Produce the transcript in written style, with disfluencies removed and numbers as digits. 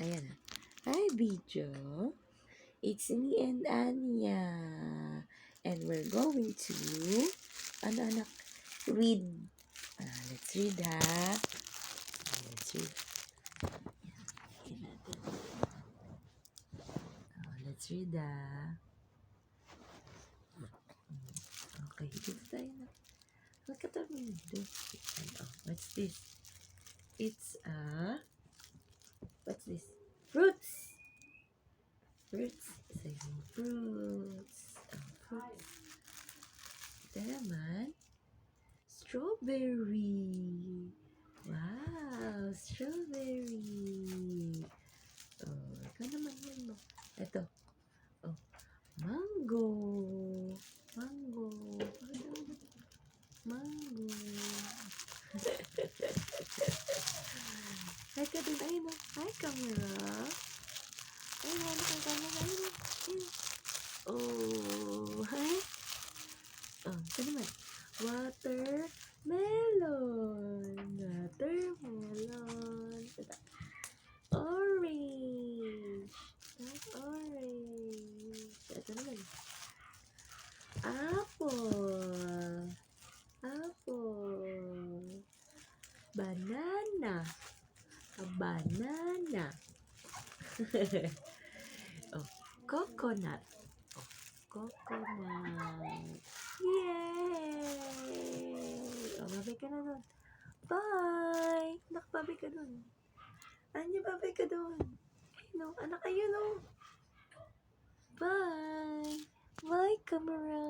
Ayan na. Hi, video. It's me and Anya. And we're going to, ano anak, read. Let's read, ha? Let's read. Ayan natin. Let's read, ha? Okay, dito tayo na. Magkatabi dito. What's this? It's what's this? Fruits! Fruits. Saying fruits. Fruits. Ito naman. Strawberry. Wow, strawberry. Ikaw naman yan mo. Ito. Mango. Mango. Mango. Hi ka dun. Ayun mo. Hi, camera. Ayun, ano kang camera. Ayun. Hi. Ito naman. Watermelon. Watermelon. Orange. That's orange. Ito naman. Apple. Apple. Banana. Banana. Coconut. Coconut. Yay! Babay ka na doon. Bye! Nakababay ka doon. Anya, babay ka doon. Ayun, anak, ayun, Bye! Bye, camera!